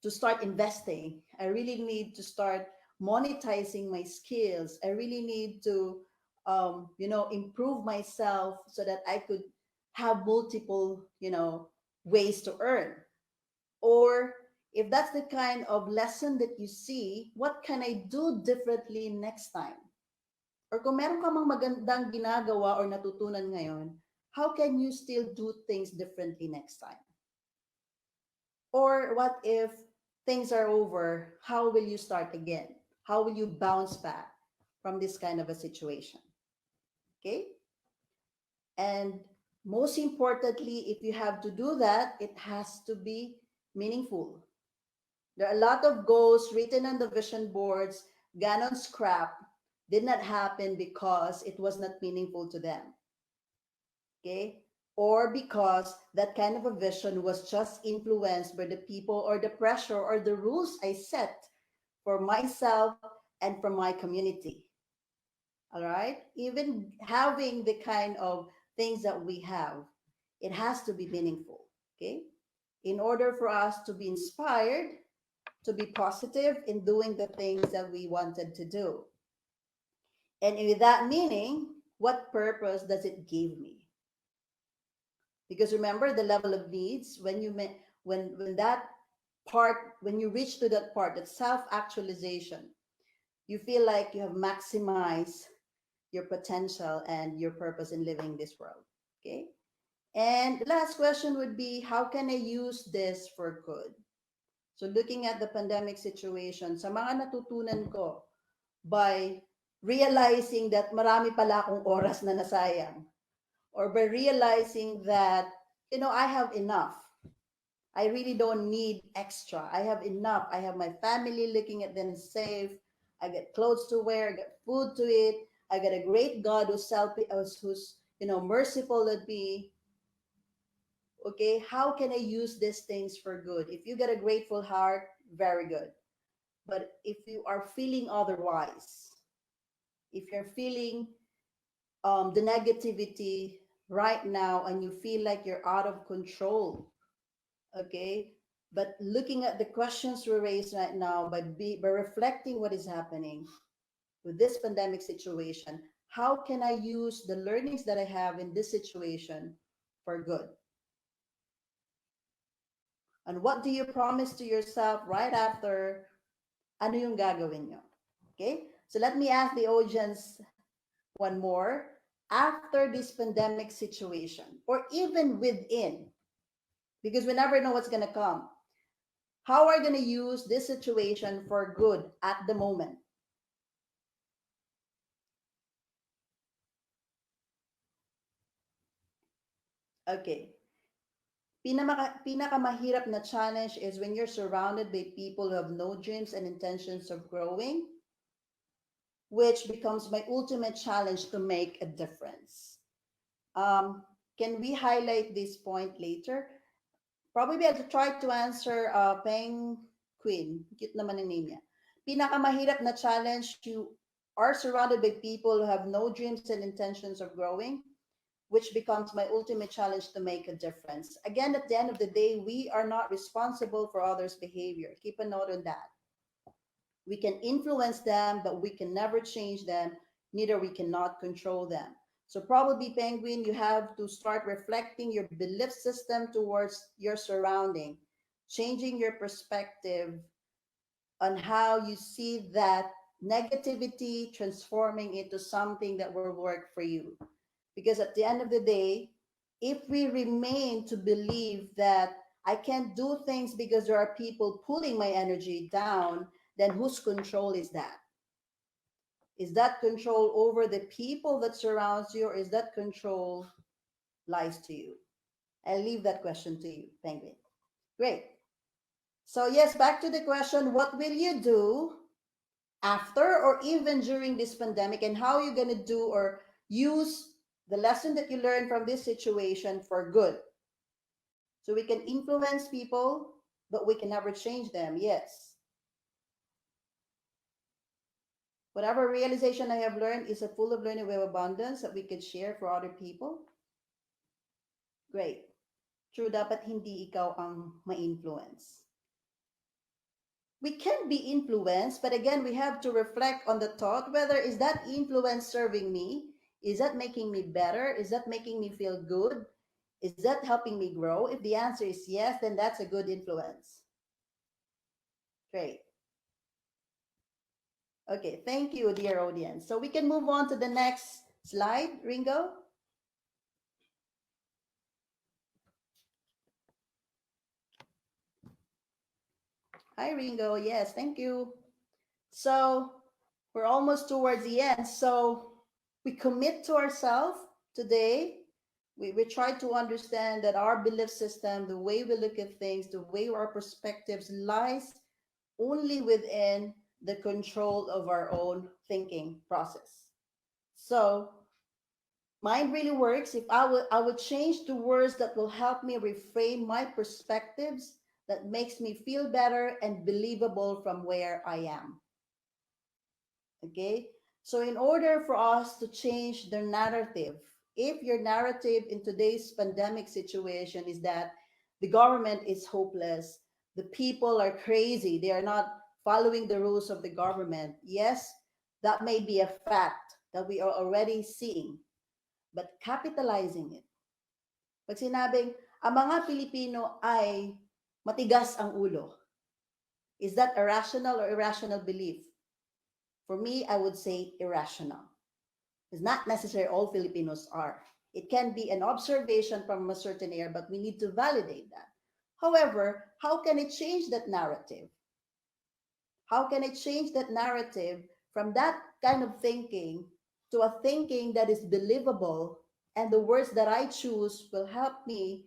start investing. I really need to start monetizing my skills. I really need to improve myself so that I could have multiple, ways to earn. Or if that's the kind of lesson that you see, what can I do differently next time? Or kung meron ka mang magandang ginagawa or natutunan ngayon, how can you still do things differently next time? Or what if things are over? How will you start again? How will you bounce back from this kind of a situation? Okay? And most importantly, if you have to do that, it has to be meaningful. There are a lot of goals written on the vision boards, gone on scrap, did not happen because it was not meaningful to them. Okay? Or because that kind of a vision was just influenced by the people or the pressure or the rules I set for myself and for my community. All right? Even having the kind of things that we have, it has to be meaningful. Okay? In order for us to be inspired, to be positive in doing the things that we wanted to do. And with that meaning, what purpose does it give me? Because remember the level of needs when when you reach to that part, that self-actualization, you feel like you have maximized your potential and your purpose in living this world. Okay. And the last question would be, how can I use this for good? So looking at the pandemic situation, sa mga natutunan ko by realizing that marami pala akong oras na nasayang, or by realizing that, I have enough. I really don't need extra. I have enough. I have my family looking at them safe. I get clothes to wear, I get food to eat. I got a great God who's merciful with me. Okay, how can I use these things for good? If you get a grateful heart, very good. But if you are feeling otherwise, if you're feeling the negativity right now and you feel like you're out of control, okay, but looking at the questions we raised right now, by reflecting what is happening with this pandemic situation, how can I use the learnings that I have in this situation for good? And what do you promise to yourself right after? Ano yung gagawin nyo? Okay? So let me ask the audience one more. After this pandemic situation, or even within, because we never know what's going to come, how are you going to use this situation for good at the moment? Okay. Pinakamahirap na challenge is when you're surrounded by people who have no dreams and intentions of growing, which becomes my ultimate challenge to make a difference. Um, can we highlight this point later? Probably I'll try to answer Peng Queen. Cute naman ang name niya. Pinakamahirap na challenge, you are surrounded by people who have no dreams and intentions of growing, which becomes my ultimate challenge to make a difference. Again, at the end of the day, we are not responsible for others' behavior. Keep a note on that. We can influence them, but we can never change them, neither we cannot control them. So probably, Penguin, you have to start reflecting your belief system towards your surrounding, changing your perspective on how you see that negativity, transforming into something that will work for you. Because at the end of the day, if we remain to believe that I can't do things because there are people pulling my energy down, then whose control is that? Is that control over the people that surrounds you, or is that control lies to you? I'll leave that question to you, Penguin. Great. So yes, back to the question, what will you do after or even during this pandemic, and how are you going to do or use the lesson that you learned from this situation for good? So we can influence people, but we can never change them. Yes. Whatever realization I have learned is a full of learning with abundance that we could share for other people. Great. True, dapat hindi ikaw ang ma-influence. We can be influenced, but again, we have to reflect on the thought, whether is that influence serving me? Is that making me better? Is that making me feel good? Is that helping me grow? If the answer is yes, then that's a good influence. Great. Okay, thank you, dear audience. So we can move on to the next slide, Ringo. Hi, Ringo. Yes, thank you. So we're almost towards the end. So we commit to ourselves today. We try to understand that our belief system, the way we look at things, the way our perspectives lies only within the control of our own thinking process. So mine really works if I would change the words that will help me reframe my perspectives, that makes me feel better and believable from where I am. Okay? So in order for us to change the narrative, if your narrative in today's pandemic situation is that the government is hopeless, the people are crazy, they are not following the rules of the government, yes, that may be a fact that we are already seeing, but capitalizing it. Pag sinabing, ang mga Pilipino ay matigas ang ulo, is that a rational or irrational belief? For me, I would say irrational. It's not necessary all Filipinos are. It can be an observation from a certain area, but we need to validate that. However, how can it change that narrative? How can it change that narrative from that kind of thinking to a thinking that is believable, and the words that I choose will help me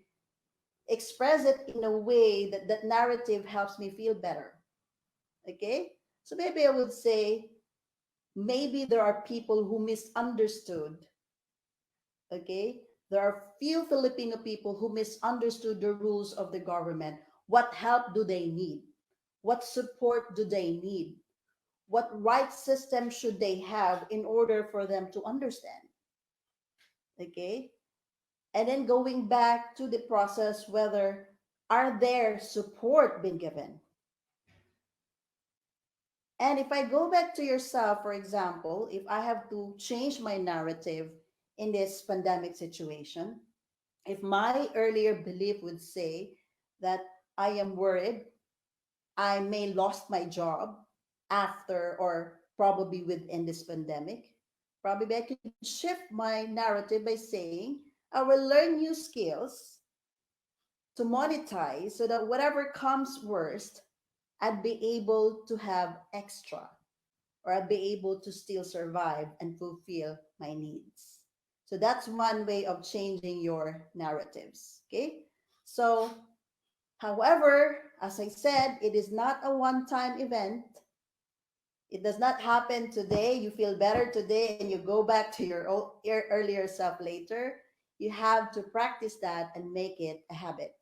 express it in a way that that narrative helps me feel better? Okay? So maybe I would say, maybe there are people who misunderstood, okay, There are few Filipino people who misunderstood the rules of the government. What help do they need? What support do they need? What right system should they have in order for them to understand? Okay? And then going back to the process, whether are there support being given? And if I go back to yourself, for example, if I have to change my narrative in this pandemic situation, if my earlier belief would say that I am worried, I may lost my job after or probably within this pandemic, probably I could shift my narrative by saying I will learn new skills to monetize so that whatever comes worst, I'd be able to have extra, or I'd be able to still survive and fulfill my needs. So that's one way of changing your narratives. Okay. So, however, as I said, it is not a one time event. It does not happen today. You feel better today and you go back to your earlier self later. You have to practice that and make it a habit.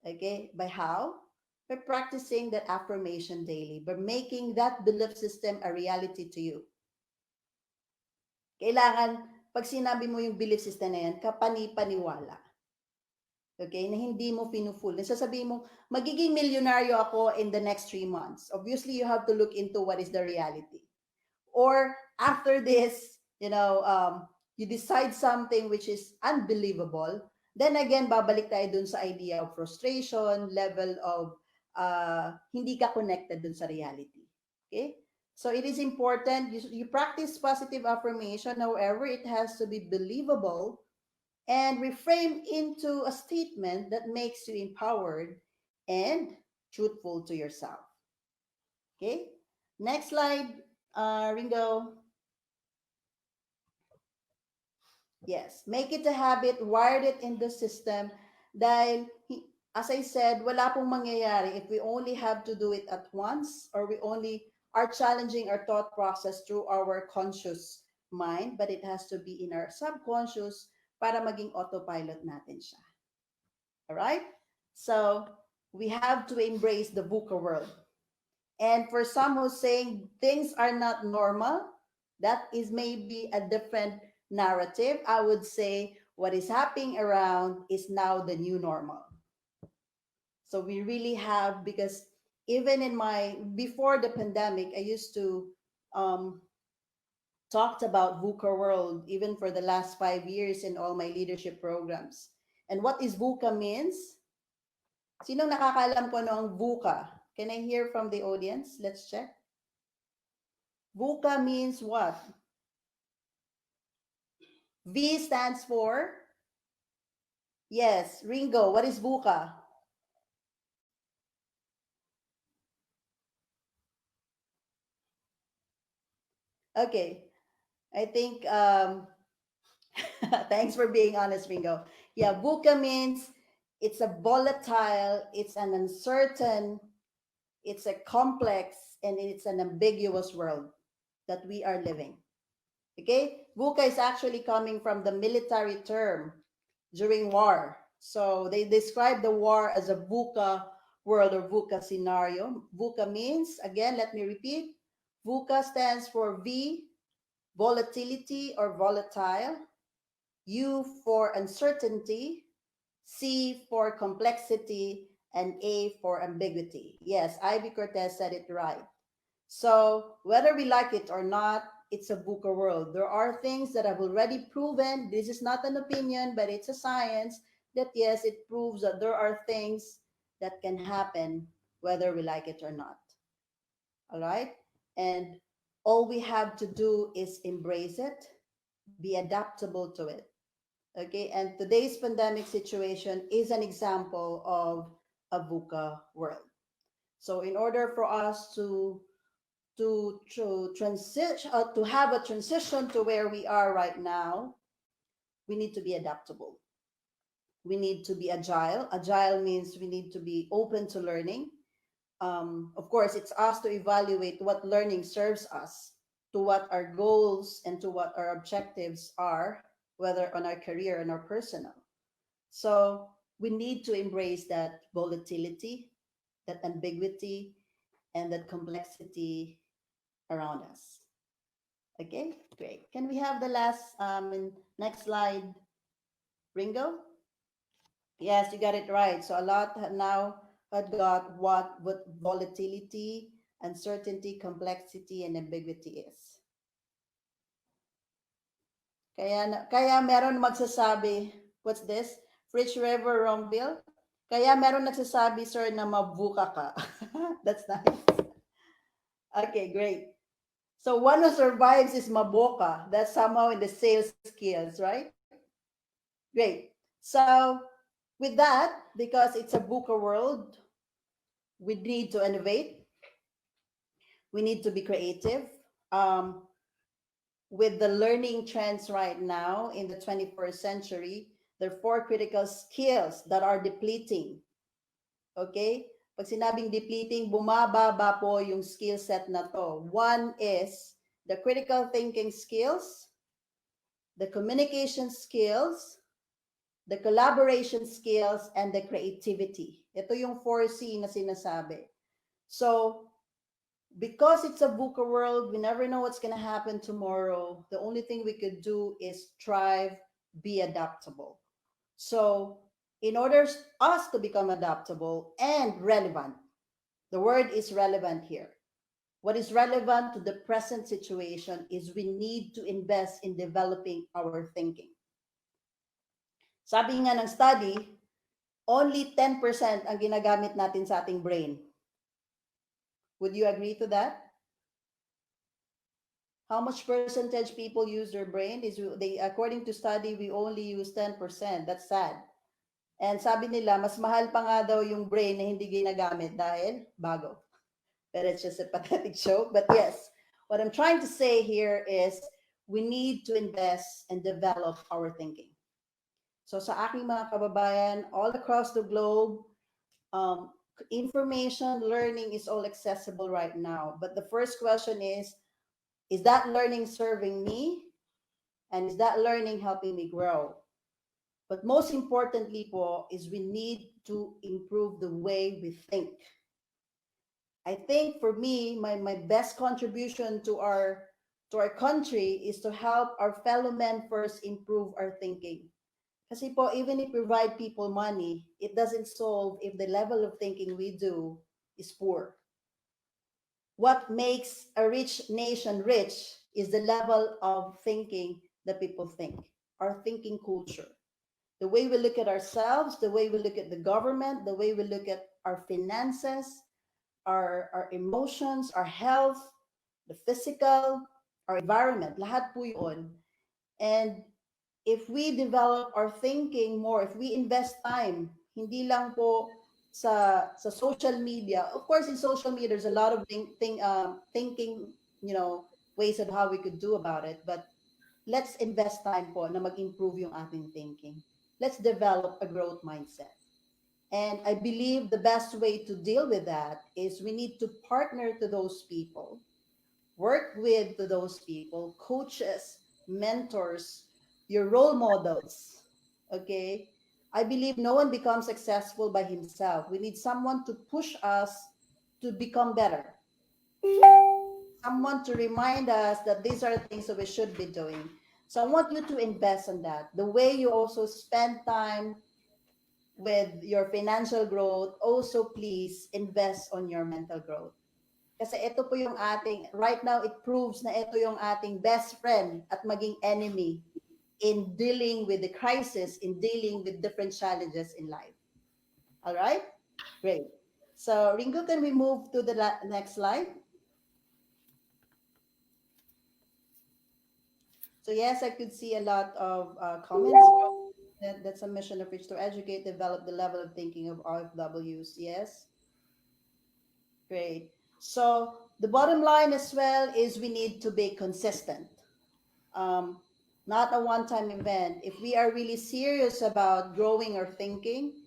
Okay. By how? By practicing that affirmation daily, by making that belief system a reality to you. Kailangan, pag sinabi mo yung belief system na yan, kapani-paniwala. Okay? Na hindi mo finuful. Nasasabihin mo, magiging milyonaryo ako in the next 3 months. Obviously, you have to look into what is the reality. Or after this, you decide something which is unbelievable, then again, babalik tayo dun sa idea of frustration, level of hindi ka connected dun sa reality. Okay? So it is important, you practice positive affirmation, however, it has to be believable and reframe into a statement that makes you empowered and truthful to yourself. Okay? Next slide, Ringo. Yes, make it a habit, wired it in the system dahil, as I said, wala pong mangyayari if we only have to do it at once or we only are challenging our thought process through our conscious mind, but it has to be in our subconscious para maging autopilot natin siya. All right? So, we have to embrace the VUCA world. And for some who's saying things are not normal, that is maybe a different narrative. I would say what is happening around is now the new normal. So we really have, because even in before the pandemic, I used to um, talked about VUCA world even for the last 5 years in all my leadership programs. And what is VUCA means? Sinong nakakaalam ko ano ang VUCA? Can I hear from the audience? Let's check. VUCA means what? V stands for? Yes, Ringo, what is VUCA? Okay, I think, thanks for being honest, Ringo. Yeah, VUCA means it's a volatile, it's an uncertain, it's a complex, and it's an ambiguous world that we are living. Okay, VUCA is actually coming from the military term during war. So they describe the war as a VUCA world or VUCA scenario. VUCA means, again, let me repeat, VUCA stands for V, volatility or volatile, U for uncertainty, C for complexity, and A for ambiguity. Yes, Ivy Cortez said it right. So whether we like it or not, it's a VUCA world. There are things that have already proven, this is not an opinion, but it's a science, that yes, it proves that there are things that can happen whether we like it or not. All right? And all we have to do is embrace it, be adaptable to it. Okay? And today's pandemic situation is an example of a VUCA world. So in order for us to transition to have a transition to where we are right now, we need to be adaptable. We need to be agile. Agile means we need to be open to learning. Of course, it's us to evaluate what learning serves us, to what our goals and to what our objectives are. whether on our career and our personal. So we need to embrace that volatility, that ambiguity, and that complexity around us. Okay, great. Can we have the last next slide, Ringo? Yes, you got it right. So a lot now had got what volatility, uncertainty, complexity, and ambiguity is. Kaya meron magsasabi, what's this? Frich River Wrongbill? Kaya meron nagsasabi, sir, na mabuka ka. That's nice. Okay, great. So one who survives is maboka. That's somehow in the sales skills, right? Great. So with that, because it's a VUCA world, we need to innovate. We need to be creative. Um, with the learning trends right now in the 21st century, there are four critical skills that are depleting. Okay? Pag sinabing depleting, bumababa po yung skill set na to. One is the critical thinking skills, the communication skills, the collaboration skills, and the creativity. Ito yung 4C na sinasabi. So, because it's a VUCA world, we never know what's going to happen tomorrow. The only thing we could do is strive, be adaptable. So, in order us to become adaptable and relevant, the word is relevant here. What is relevant to the present situation is we need to invest in developing our thinking. Sabi nga ng study, only 10% ang ginagamit natin sa ating brain. Would you agree to that? How much percentage people use their brain? According to study, we only use 10%. That's sad. And sabi nila, mas mahal pa nga daw yung brain na hindi ginagamit dahil bago. But it's just a pathetic joke. But yes, what I'm trying to say here is we need to invest and develop our thinking. So sa aking mga kababayan, all across the globe, information, learning is all accessible right now. But the first question is that learning serving me? And is that learning helping me grow? But most importantly po, is we need to improve the way we think. I think for me, my best contribution to our country is to help our fellow men first improve our thinking. Kasi po, even if we provide people money, it doesn't solve if the level of thinking we do is poor. What makes a rich nation rich is the level of thinking that people think, our thinking culture. The way we look at ourselves, the way we look at the government, the way we look at our finances, our emotions, our health, the physical, our environment, lahat po yun. And if we develop our thinking more, if we invest time, hindi lang po sa social media. Of course, in social media, there's a lot of thinking, ways of how we could do about it. But let's invest time po na mag-improve yung ating thinking. Let's develop a growth mindset. And I believe the best way to deal with that is we need to partner to those people, work with those people, coaches, mentors, your role models. Okay? I believe no one becomes successful by himself. We need someone to push us to become better. Someone to remind us that these are things that we should be doing. So I want you to invest in that. The way you also spend time with your financial growth, also please invest on your mental growth. Kasi ito po yung right now it proves na ito yung ating best friend at maging enemy in dealing with the crisis, in dealing with different challenges in life. All right? Great. So Ringo, can we move to the next slide? So yes, I could see a lot of comments. That's a mission of Frich to educate, develop the level of thinking of RFWs. Yes. Great. So the bottom line as well is we need to be consistent. Not a one-time event. If we are really serious about growing our thinking,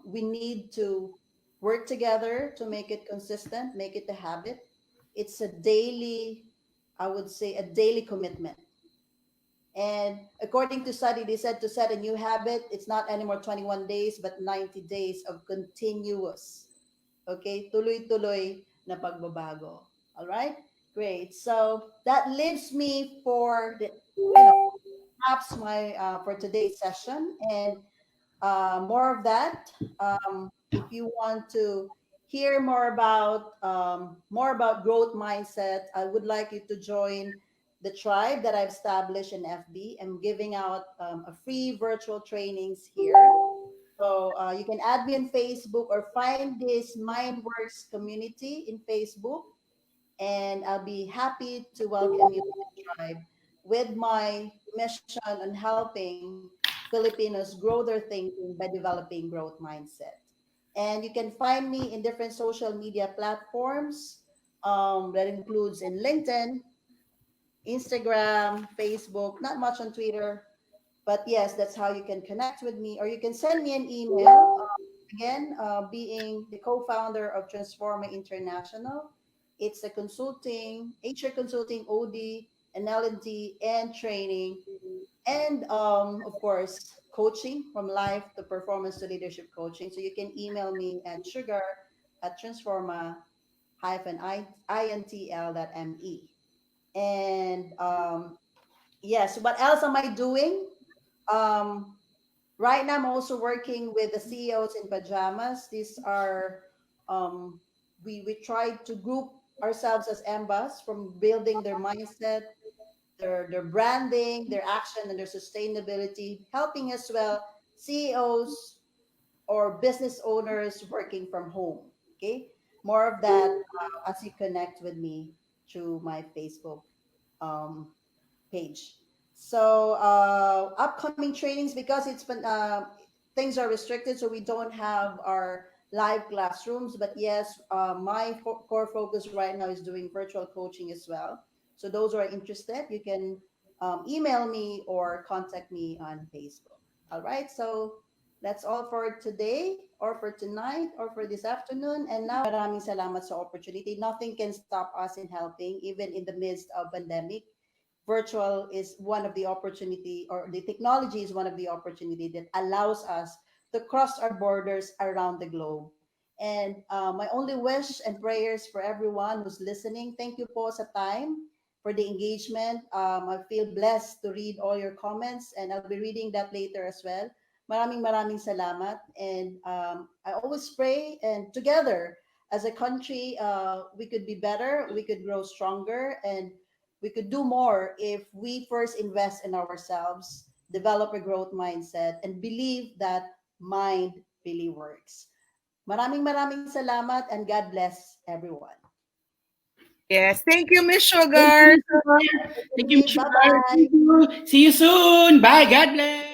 we need to work together to make it consistent, make it a habit. It's a daily, I would say, a daily commitment. And according to study, they said to set a new habit, it's not anymore 21 days, but 90 days of continuous, okay, tuloy-tuloy na pagbabago. All right? Great. So that leaves me for the, perhaps my for today's session, and more of that. If you want to hear more about growth mindset, I would like you to join the tribe that I've established in FB. I'm giving out a free virtual trainings here. So you can add me on Facebook or find this Mindworks community in Facebook, and I'll be happy to welcome you to the tribe with my mission on helping Filipinos grow their thinking by developing growth mindset. And you can find me in different social media platforms. That includes in LinkedIn, Instagram, Facebook, not much on Twitter, but yes, that's how you can connect with me, or you can send me an email. Again, being the co-founder of Transforma International, it's a consulting, HR consulting, OD, and L&D, and training, and of course, coaching from life to performance to leadership coaching. So you can email me at sugar at transforma-intl.me. And yes, what else am I doing? Um, Right now, I'm also working with the CEOs in pajamas. These are, um, we try to group ourselves as MBAs from building their mindset, their branding, their action, and their sustainability, helping as well CEOs or business owners working from home. Okay, more of that as you connect with me through my Facebook um, page. So upcoming trainings, because it's been things are restricted, so we don't have our live classrooms. But yes, my core focus right now is doing virtual coaching as well. So those who are interested, you can email me or contact me on Facebook. All right. So that's all for today, or for tonight, or for this afternoon. And now, maraming salamat sa opportunity. Nothing can stop us in helping, even in the midst of pandemic. Virtual is one of the opportunity, or the technology is one of the opportunity that allows us to cross our borders around the globe. And my only wish and prayers for everyone who's listening, thank you po sa time, for the engagement. I feel blessed to read all your comments, and I'll be reading that later as well. Maraming salamat. And I always pray, and together as a country, we could be better, we could grow stronger, and we could do more if we first invest in ourselves, develop a growth mindset, and believe that mind really works. Maraming salamat, and God bless everyone. Yes. Thank you, Miss Thank you, Sugar. Miss Sugar. Thank you, Miss Bye Sugar. bye. Thank you. See you soon. Bye. God bless.